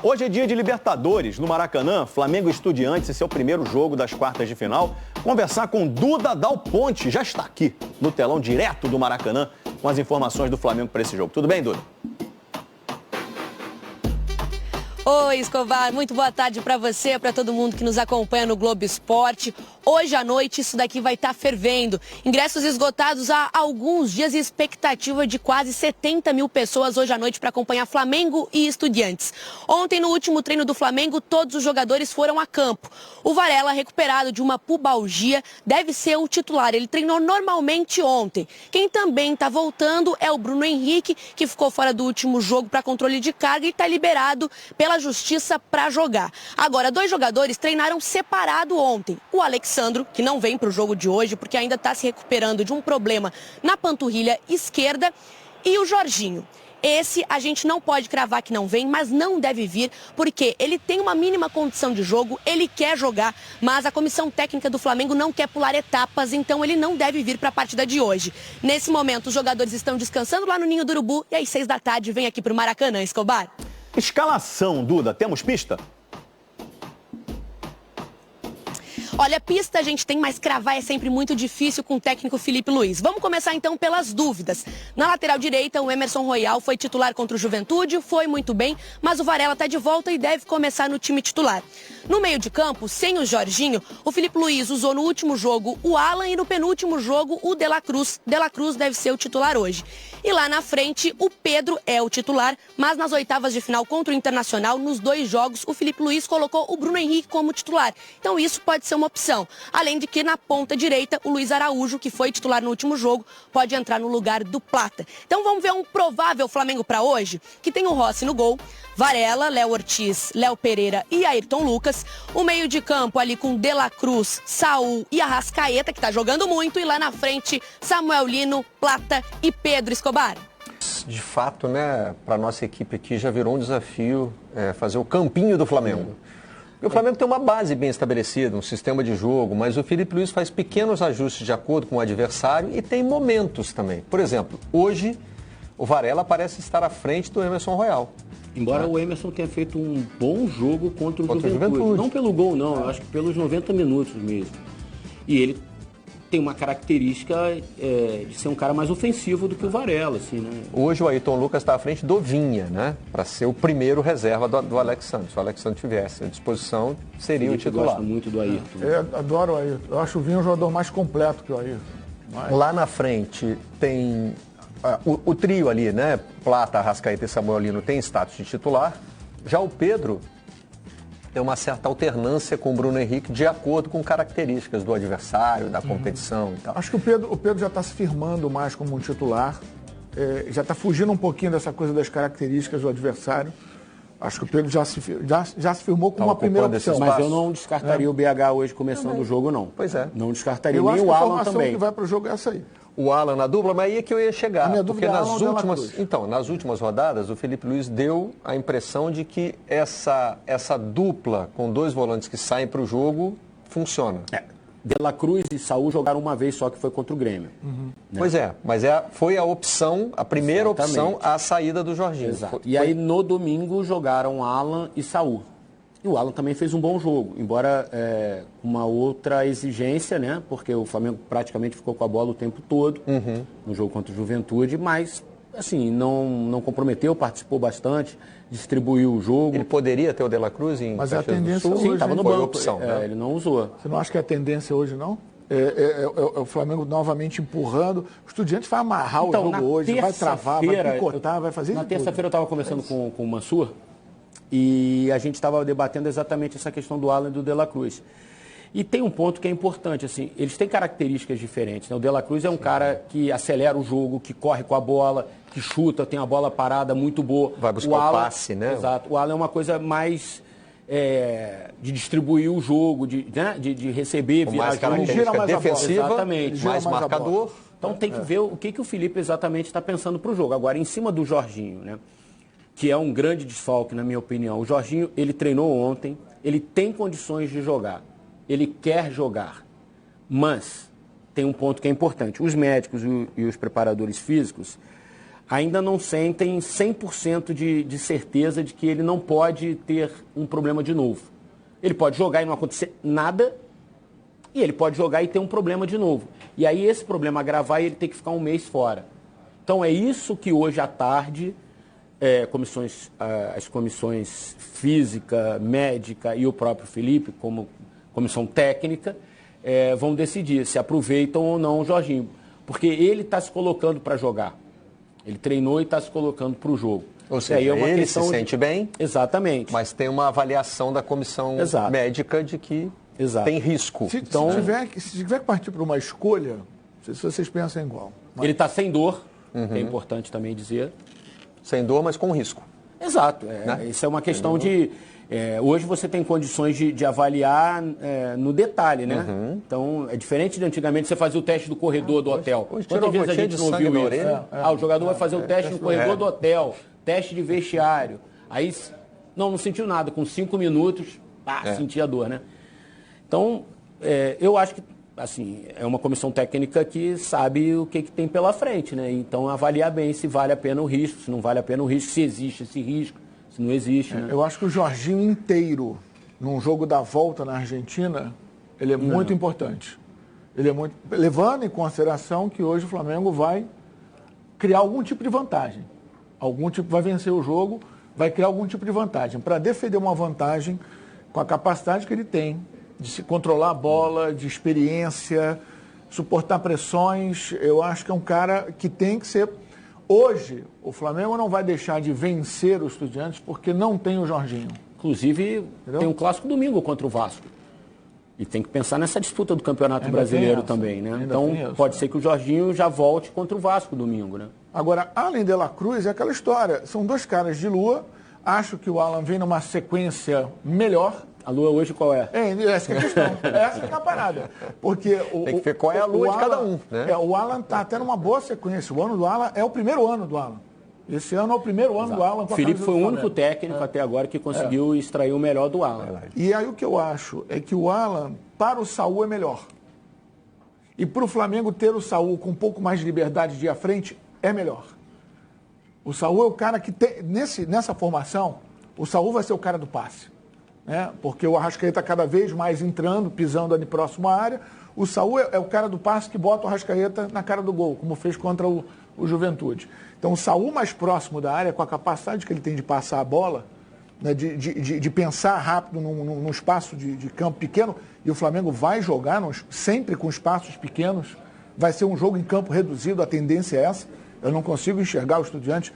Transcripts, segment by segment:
Hoje é dia de Libertadores no Maracanã, Flamengo e Estudiantes, esse é o primeiro jogo das quartas de final. Conversar com Duda Dal Ponte, já está aqui no telão direto do Maracanã com as informações do Flamengo para esse jogo. Tudo bem, Duda? Oi, Escobar, muito boa tarde para você, para todo mundo que nos acompanha no Globo Esporte. Hoje à noite isso daqui vai estar fervendo. Ingressos esgotados há alguns dias e expectativa de quase 70 mil pessoas hoje à noite para acompanhar Flamengo e Estudiantes. Ontem, no último treino do Flamengo, todos os jogadores foram a campo. O Varela, recuperado de uma pubalgia, deve ser o titular. Ele treinou normalmente ontem. Quem também está voltando é o Bruno Henrique, que ficou fora do último jogo para controle de carga e está liberado pela Justiça para jogar. Agora, 2 jogadores treinaram separado ontem. O Alexandro, que não vem para o jogo de hoje porque ainda está se recuperando de um problema na panturrilha esquerda, e o Jorginho. Esse a gente não pode cravar que não vem, mas não deve vir, porque ele tem uma mínima condição de jogo, ele quer jogar, mas a comissão técnica do Flamengo não quer pular etapas, então ele não deve vir para a partida de hoje. Nesse momento, os jogadores estão descansando lá no Ninho do Urubu e às 6 da tarde vem aqui para o Maracanã, Escobar. Escalação, Duda, temos pista? Olha, pista a gente tem, mas cravar é sempre muito difícil com o técnico Filipe Luiz. Vamos começar então pelas dúvidas. Na lateral direita, o Emerson Royal foi titular contra o Juventude, foi muito bem, mas o Varela está de volta e deve começar no time titular. No meio de campo, sem o Jorginho, o Filipe Luiz usou no último jogo o Alan e no penúltimo jogo o De La Cruz. De La Cruz deve ser o titular hoje. E lá na frente, o Pedro é o titular, mas nas oitavas de final contra o Internacional, nos 2 jogos, o Filipe Luiz colocou o Bruno Henrique como titular. Então isso pode ser uma opção. Além de que na ponta direita, o Luiz Araújo, que foi titular no último jogo, pode entrar no lugar do Plata. Então vamos ver um provável Flamengo para hoje, que tem o Rossi no gol, Varela, Léo Ortiz, Léo Pereira e Ayrton Lucas. O meio de campo ali com De La Cruz, Saul e Arrascaeta, que está jogando muito. E lá na frente, Samuel Lino, Plata e Pedro Escobar. De fato, né, para a nossa equipe aqui já virou um desafio fazer o campinho do Flamengo. Porque o Flamengo tem uma base bem estabelecida, um sistema de jogo, mas o Filipe Luiz faz pequenos ajustes de acordo com o adversário e tem momentos também. Por exemplo, hoje o Varela parece estar à frente do Emerson Royal. Embora o Emerson tenha feito um bom jogo contra o Juventude. Não pelo gol, não. Eu acho que pelos 90 minutos mesmo. E ele tem uma característica de ser um cara mais ofensivo do que o Varela, assim, né? Hoje o Ayrton Lucas está à frente do Vinha, né? Para ser o primeiro reserva do Alexandre. Se o Alexandre tivesse à disposição, seria o titular. Gosta muito do Ayrton. Eu adoro o Ayrton. Eu acho o Vinha um jogador mais completo que o Ayrton. Mas... Lá na frente tem... O trio ali, né? Plata, Arrascaeta e Samuel Lino tem status de titular. Já o Pedro tem uma certa alternância com o Bruno Henrique de acordo com características do adversário, da competição e tal. Acho que o Pedro já está se firmando mais como um titular. Já está fugindo um pouquinho dessa coisa das características do adversário. Acho que o Pedro já se firmou como uma primeira opção. Mas eu não descartaria o BH hoje começando o jogo, não. Pois é. Não descartaria. Eu Nem acho o que a Alan formação também. que vai para o jogo é essa aí. O Alan na dupla, mas aí é que eu ia chegar. A minha porque dúvida é nas Alan ou De La últimas, Cruz? então, nas últimas rodadas, o Filipe Luiz deu a impressão de que essa dupla com 2 volantes que saem para o jogo funciona. De La Cruz e Saul jogaram uma vez só, que foi contra o Grêmio. Né? Pois é, mas foi a opção, a primeira opção, a saída do Jorginho. Exato. E aí no domingo jogaram Alan e Saul. E o Alan também fez um bom jogo, embora uma outra exigência, né? Porque o Flamengo praticamente ficou com a bola o tempo todo no jogo contra o Juventude, mas assim, não comprometeu, participou bastante, distribuiu o jogo. Ele poderia ter o De La Cruz em Mas a Caxias do tendência Sul? hoje, Sim, estava no Foi banco. opção, né? Ele não usou. Você não acha que é a tendência hoje, não? É o Flamengo novamente empurrando. O Estudiante vai amarrar o jogo hoje, vai travar, vai picotar, vai fazer Na tudo. terça-feira eu estava conversando com o Mansur e a gente estava debatendo exatamente essa questão do Alan e do De La Cruz. E tem um ponto que é importante, assim, eles têm características diferentes, né? O De La Cruz é um cara que acelera o jogo, que corre com a bola, que chuta, tem a bola parada muito boa. Vai buscar o passe, né? Exato. O Alan é uma coisa mais de distribuir o jogo, de receber, com virar mais jogo. característica defensiva, Exatamente. mais marcador. Então tem que ver o que o Felipe exatamente está pensando para o jogo. Agora, em cima do Jorginho, né? Que é um grande desfalque, na minha opinião. O Jorginho, ele treinou ontem, ele tem condições de jogar, ele quer jogar, mas tem um ponto que é importante. Os médicos e os preparadores físicos ainda não sentem 100% de certeza de que ele não pode ter um problema de novo. Ele pode jogar e não acontecer nada, e ele pode jogar e ter um problema de novo. E aí esse problema agravar e ele ter que ficar um mês fora. Então é isso que hoje à tarde as comissões física, médica e o próprio Felipe, como comissão técnica, vão decidir se aproveitam ou não o Jorginho. Porque ele está se colocando para jogar. Ele treinou e está se colocando para o jogo. Ou seja, ele se sente bem. Exatamente. Mas tem uma avaliação da comissão médica de que tem risco. Se tiver que partir para uma escolha, não sei se vocês pensam igual. Mas... Ele está sem dor, que é importante também dizer. Sem dor, mas com risco. Exato. Isso é uma questão de... hoje você tem condições de avaliar no detalhe, né? Então, é diferente de antigamente você fazia o teste do corredor do hotel. Quantas vezes a gente não ouviu isso? O jogador vai fazer o teste no corredor do hotel, teste de vestiário. Aí, não sentiu nada. Com 5 minutos, sentia dor, né? Então, eu acho que assim, é uma comissão técnica que sabe o que tem pela frente, né? Então, avaliar bem se vale a pena o risco, se não vale a pena o risco, se existe esse risco, se não existe. Né? Eu acho que o Jorginho inteiro, num jogo da volta na Argentina, ele é muito importante. Ele é muito, levando em consideração que hoje o Flamengo vai criar algum tipo de vantagem. Vai vencer o jogo, vai criar algum tipo de vantagem. Para defender uma vantagem com a capacidade que ele tem de se controlar a bola, de experiência, suportar pressões, eu acho que é um cara que tem que ser... Hoje, o Flamengo não vai deixar de vencer os Estudiantes porque não tem o Jorginho. Inclusive, tem um clássico domingo contra o Vasco. E tem que pensar nessa disputa do Campeonato Brasileiro também, né? Então, pode ser que o Jorginho já volte contra o Vasco domingo, né? Agora, Alan de la Cruz é aquela história. São dois caras de lua. Acho que o Alan vem numa sequência melhor. A lua hoje qual é? Essa é a questão. Essa é a parada. Porque tem que ver qual é a lua de cada um, né? O Alan está até numa boa sequência. O ano do Alan é o primeiro ano do Alan. Esse ano é o primeiro ano do Alan. O Felipe foi o único técnico até agora que conseguiu extrair o melhor do Alan. E aí o que eu acho é que o Alan, para o Saúl, é melhor. E para o Flamengo ter o Saúl com um pouco mais de liberdade de ir à frente, é melhor. O Saúl é o cara que tem... Nessa formação, o Saúl vai ser o cara do passe. Né? Porque o Arrascaeta cada vez mais entrando, pisando ali próximo à área. O Saúl é o cara do passe que bota o Arrascaeta na cara do gol, como fez contra o Juventude. Então, o Saúl mais próximo da área, com a capacidade que ele tem de passar a bola, né, de pensar rápido num espaço de campo pequeno, e o Flamengo vai jogar sempre com espaços pequenos, vai ser um jogo em campo reduzido, a tendência é essa. Eu não consigo enxergar o Estudiantes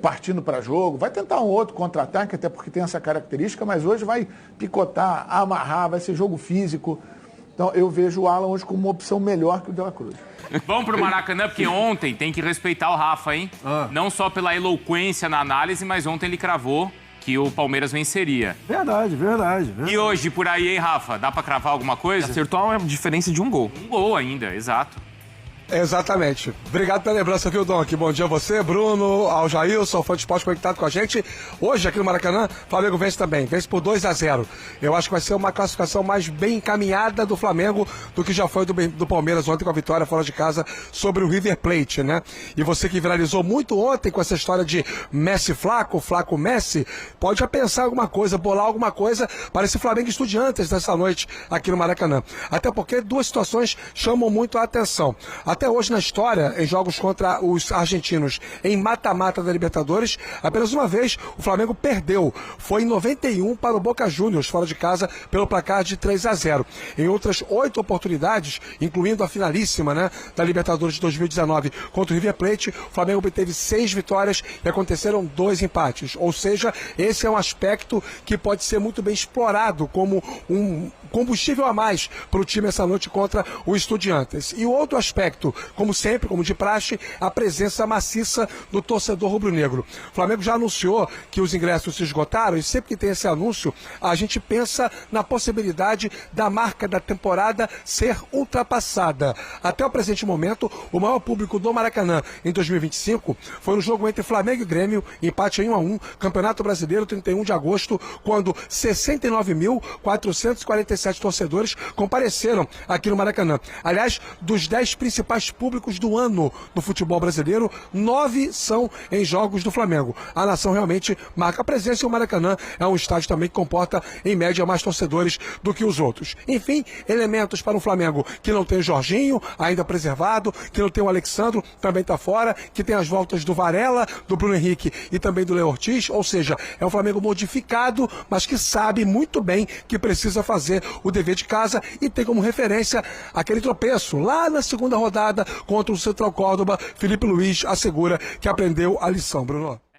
partindo para jogo, vai tentar um outro contra-ataque, até porque tem essa característica, mas hoje vai picotar, amarrar, vai ser jogo físico. Então eu vejo o Alan hoje como uma opção melhor que o De la Cruz. Vamos pro Maracanã, porque ontem tem que respeitar o Rafa, hein? Não só pela eloquência na análise, mas ontem ele cravou que o Palmeiras venceria. Verdade. E hoje, por aí, hein, Rafa? Dá pra cravar alguma coisa? Acertou uma diferença de um gol. Um gol ainda, exato. Exatamente. Obrigado pela lembrança, viu, Dom? Bom dia a você, Bruno, ao Jailson, fã de esporte conectado com a gente. Hoje, aqui no Maracanã, o Flamengo vence também. Vence por 2-0. Eu acho que vai ser uma classificação mais bem encaminhada do Flamengo do que já foi do Palmeiras ontem com a vitória fora de casa sobre o River Plate, né? E você que viralizou muito ontem com essa história de Messi Flaco, Flaco Messi, pode já pensar alguma coisa, bolar alguma coisa para esse Flamengo Estudiantes dessa noite aqui no Maracanã. Até porque duas situações chamam muito a atenção. Até hoje na história, em jogos contra os argentinos em mata-mata da Libertadores, apenas uma vez o Flamengo perdeu. Foi em 91 para o Boca Juniors, fora de casa, pelo placar de 3-0. Em outras 8 oportunidades, incluindo a finalíssima, né, da Libertadores de 2019 contra o River Plate, o Flamengo obteve 6 vitórias e aconteceram 2 empates. Ou seja, esse é um aspecto que pode ser muito bem explorado como um combustível a mais para o time essa noite contra o Estudiantes. E o outro aspecto, como sempre, como de praxe, a presença maciça do torcedor rubro-negro. O Flamengo já anunciou que os ingressos se esgotaram e sempre que tem esse anúncio, a gente pensa na possibilidade da marca da temporada ser ultrapassada. Até o presente momento, o maior público do Maracanã em 2025 foi no jogo entre Flamengo e Grêmio, empate em 1-1, Campeonato Brasileiro, 31 de agosto, quando 69.447 torcedores compareceram aqui no Maracanã. Aliás, dos 10 principais principais públicos do ano no futebol brasileiro, 9 são em jogos do Flamengo. A nação realmente marca presença e o Maracanã é um estádio também que comporta, em média, mais torcedores do que os outros. Enfim, elementos para um Flamengo que não tem o Jorginho, ainda preservado, que não tem o Alexandro, também está fora, que tem as voltas do Varela, do Bruno Henrique e também do Léo Ortiz, ou seja, é um Flamengo modificado, mas que sabe muito bem que precisa fazer o dever de casa e tem como referência aquele tropeço lá na segunda rodada contra o Central Córdoba. Felipe Luiz assegura que aprendeu a lição, Bruno.